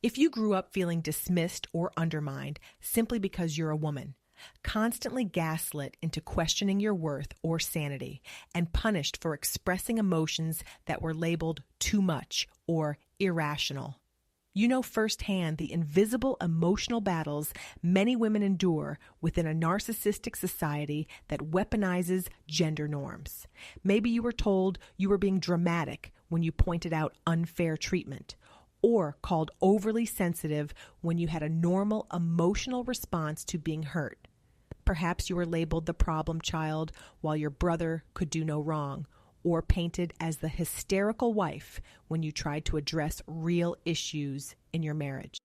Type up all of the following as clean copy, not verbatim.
If you grew up feeling dismissed or undermined simply because you're a woman, constantly gaslit into questioning your worth or sanity, and punished for expressing emotions that were labeled too much or irrational, you know firsthand the invisible emotional battles many women endure within a narcissistic society that weaponizes gender norms. Maybe you were told you were being dramatic when you pointed out unfair treatment, or called overly sensitive when you had a normal emotional response to being hurt. Perhaps you were labeled the problem child while your brother could do no wrong, or painted as the hysterical wife when you tried to address real issues in your marriage.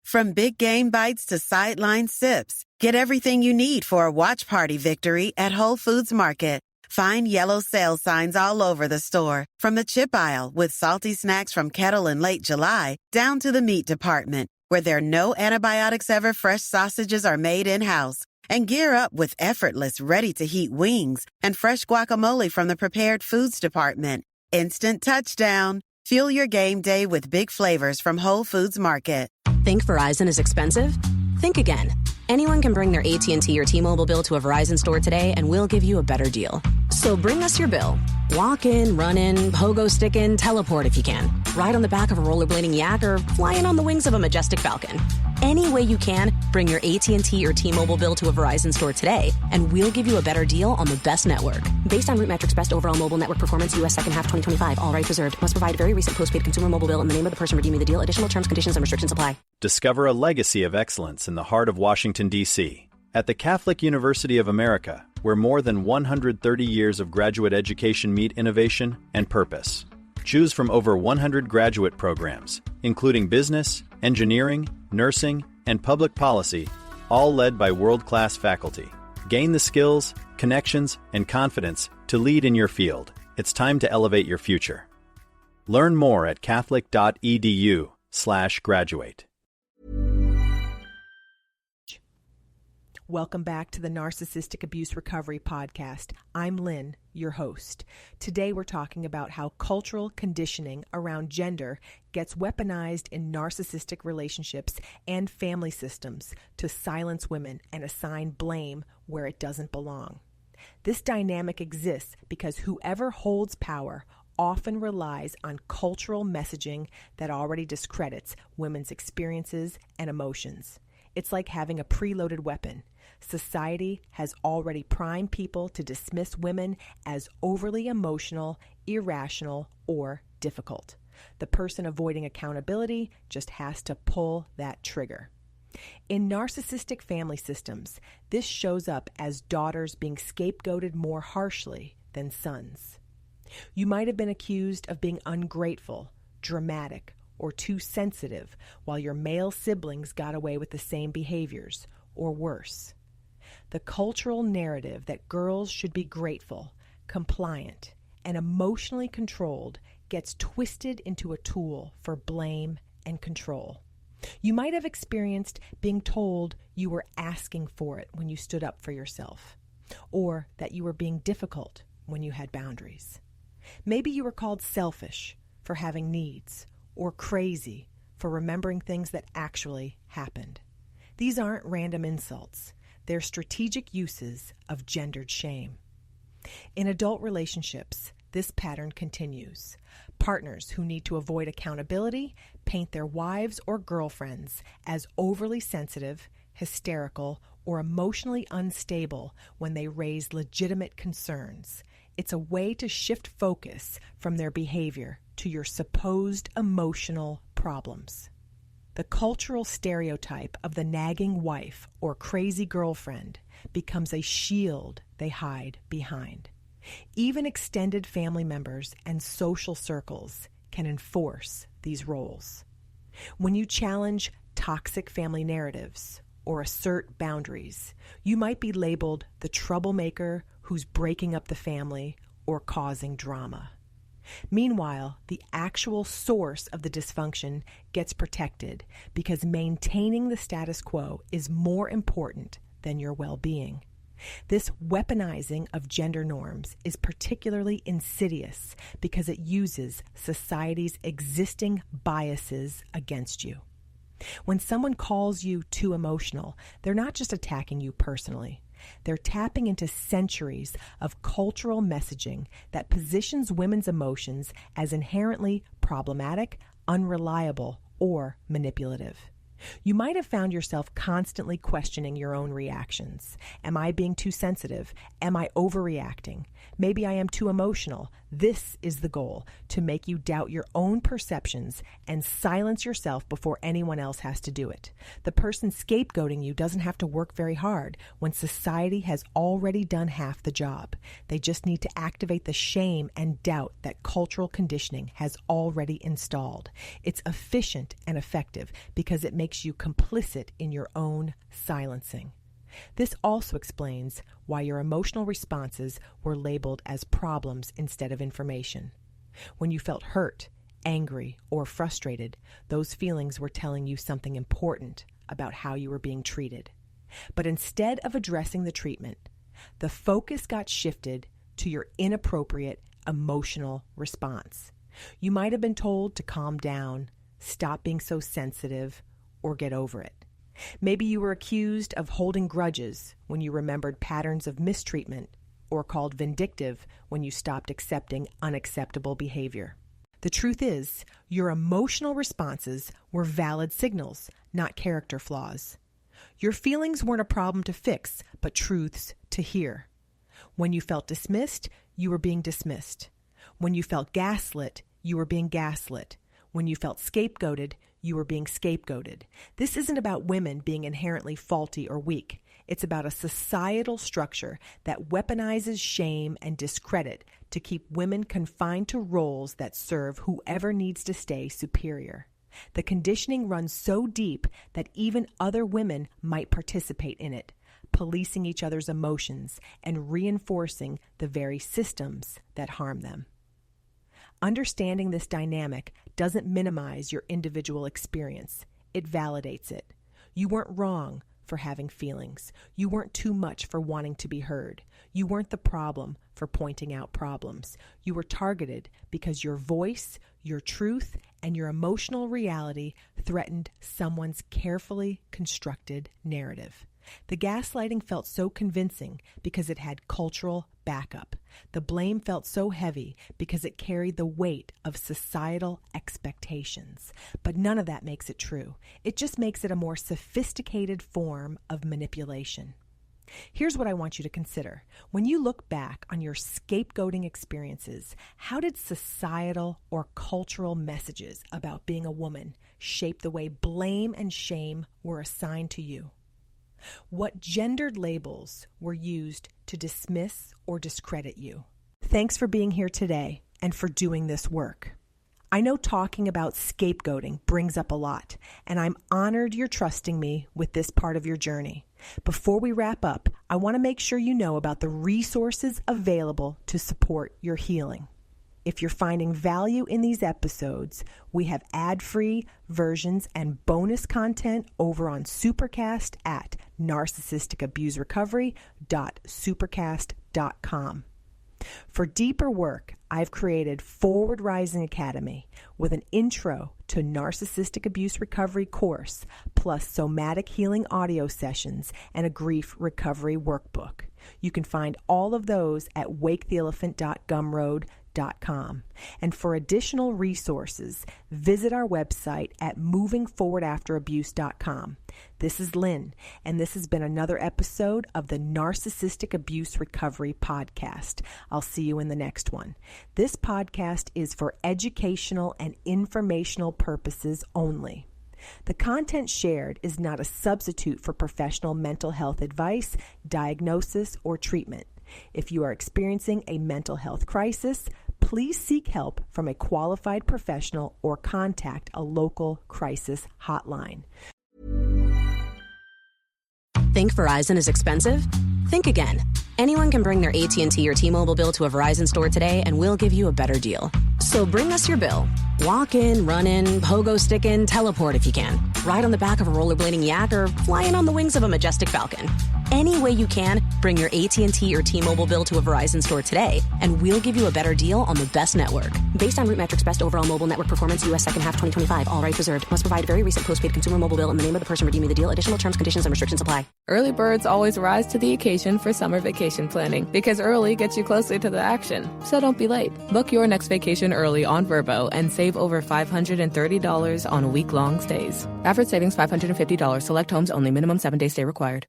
From big game bites to sideline sips, get everything you need for a watch party victory at Whole Foods Market. Find yellow sale signs all over the store, from the chip aisle with salty snacks from Kettle in late July down to the meat department, where there are no antibiotics ever fresh sausages are made in-house. And gear up with effortless, ready-to-heat wings and fresh guacamole from the prepared foods department. Instant touchdown. Fuel your game day with big flavors from Whole Foods Market. Think Verizon is expensive? Think again. Anyone can bring their AT&T or T-Mobile bill to a Verizon store today and we'll give you a better deal. So bring us your bill. Walk in, run in, pogo stick in, teleport if you can. Ride on the back of a rollerblading yak or fly in on the wings of a majestic falcon. Any way you can, bring your AT&T or T-Mobile bill to a Verizon store today and we'll give you a better deal on the best network. Based on RootMetrics Best Overall Mobile Network Performance, U.S. Second Half 2025. All rights reserved. Must provide very recent postpaid consumer mobile bill in the name of the person redeeming the deal. Additional terms, conditions, and restrictions apply. Discover a legacy of excellence in the heart of Washington, D.C. At the Catholic University of America, where more than 130 years of graduate education meet innovation and purpose. Choose from over 100 graduate programs, including business, engineering, nursing, and public policy, all led by world-class faculty. Gain the skills, connections, and confidence to lead in your field. It's time to elevate your future. Learn more at catholic.edu/graduate. Welcome back to the Narcissistic Abuse Recovery Podcast. I'm Lynn, your host. Today we're talking about how cultural conditioning around gender gets weaponized in narcissistic relationships and family systems to silence women and assign blame where it doesn't belong. This dynamic exists because whoever holds power often relies on cultural messaging that already discredits women's experiences and emotions. It's like having a preloaded weapon. Society has already primed people to dismiss women as overly emotional, irrational, or difficult. The person avoiding accountability just has to pull that trigger. In narcissistic family systems, this shows up as daughters being scapegoated more harshly than sons. You might have been accused of being ungrateful, dramatic, or too sensitive, while your male siblings got away with the same behaviors, or worse. The cultural narrative that girls should be grateful, compliant, and emotionally controlled gets twisted into a tool for blame and control. You might have experienced being told you were asking for it when you stood up for yourself, or that you were being difficult when you had boundaries. Maybe you were called selfish for having needs, or crazy for remembering things that actually happened. These aren't random insults. They're strategic uses of gendered shame. In adult relationships, this pattern continues. Partners who need to avoid accountability paint their wives or girlfriends as overly sensitive, hysterical, or emotionally unstable when they raise legitimate concerns. It's a way to shift focus from their behavior to your supposed emotional problems. The cultural stereotype of the nagging wife or crazy girlfriend becomes a shield they hide behind. Even extended family members and social circles can enforce these roles. When you challenge toxic family narratives or assert boundaries, you might be labeled the troublemaker who's breaking up the family or causing drama. Meanwhile, the actual source of the dysfunction gets protected because maintaining the status quo is more important than your well-being. This weaponizing of gender norms is particularly insidious because it uses society's existing biases against you. When someone calls you too emotional, they're not just attacking you personally. They're tapping into centuries of cultural messaging that positions women's emotions as inherently problematic, unreliable, or manipulative. You might have found yourself constantly questioning your own reactions. Am I being too sensitive? Am I overreacting? Maybe I am too emotional. This is the goal, to make you doubt your own perceptions and silence yourself before anyone else has to do it. The person scapegoating you doesn't have to work very hard when society has already done half the job. They just need to activate the shame and doubt that cultural conditioning has already installed. It's efficient and effective because it makes you complicit in your own silencing. This also explains why your emotional responses were labeled as problems instead of information. When you felt hurt, angry, or frustrated, those feelings were telling you something important about how you were being treated. But instead of addressing the treatment, the focus got shifted to your inappropriate emotional response. You might have been told to calm down, stop being so sensitive, or get over it. Maybe you were accused of holding grudges when you remembered patterns of mistreatment, or called vindictive when you stopped accepting unacceptable behavior. The truth is, your emotional responses were valid signals, not character flaws. Your feelings weren't a problem to fix, but truths to hear. When you felt dismissed, you were being dismissed. When you felt gaslit, you were being gaslit. When you felt scapegoated, you were being scapegoated. This isn't about women being inherently faulty or weak. It's about a societal structure that weaponizes shame and discredit to keep women confined to roles that serve whoever needs to stay superior. The conditioning runs so deep that even other women might participate in it, policing each other's emotions and reinforcing the very systems that harm them. Understanding this dynamic doesn't minimize your individual experience. It validates it. You weren't wrong for having feelings. You weren't too much for wanting to be heard. You weren't the problem for pointing out problems. You were targeted because your voice, your truth, and your emotional reality threatened someone's carefully constructed narrative. The gaslighting felt so convincing because it had cultural backup. The blame felt so heavy because it carried the weight of societal expectations. But none of that makes it true. It just makes it a more sophisticated form of manipulation. Here's what I want you to consider. When you look back on your scapegoating experiences, how did societal or cultural messages about being a woman shape the way blame and shame were assigned to you? What gendered labels were used to dismiss or discredit you? Thanks for being here today and for doing this work. I know talking about scapegoating brings up a lot, and I'm honored you're trusting me with this part of your journey. Before we wrap up, I want to make sure you know about the resources available to support your healing. If you're finding value in these episodes, we have ad-free versions and bonus content over on Supercast at narcissisticabuserecovery.supercast.com. For deeper work, I've created Forward Rising Academy with an intro to narcissistic abuse recovery course, plus somatic healing audio sessions and a grief recovery workbook. You can find all of those at waketheelephant.gumroad.com. And for additional resources, visit our website at movingforwardafterabuse.com. This is Lynn, and this has been another episode of the Narcissistic Abuse Recovery Podcast. I'll see you in the next one. This podcast is for educational and informational purposes only. The content shared is not a substitute for professional mental health advice, diagnosis, or treatment. If you are experiencing a mental health crisis, please seek help from a qualified professional or contact a local crisis hotline. Think Verizon is expensive? Think again. Anyone can bring their AT&T or T-Mobile bill to a Verizon store today and we'll give you a better deal. So bring us your bill. Walk in, run in, pogo stick in, teleport if you can. Ride on the back of a rollerblading yak or fly in on the wings of a majestic falcon. Any way you can, bring your AT&T or T-Mobile bill to a Verizon store today, and we'll give you a better deal on the best network. Based on RootMetrics Best Overall Mobile Network Performance, U.S. Second Half 2025. All rights reserved. Must provide very recent postpaid consumer mobile bill in the name of the person redeeming the deal. Additional terms, conditions, and restrictions apply. Early birds always rise to the occasion for summer vacation planning because early gets you closer to the action. So don't be late. Book your next vacation early on Vrbo and save over $530 on week-long stays. Average savings $550. Select homes only. Minimum 7-day stay required.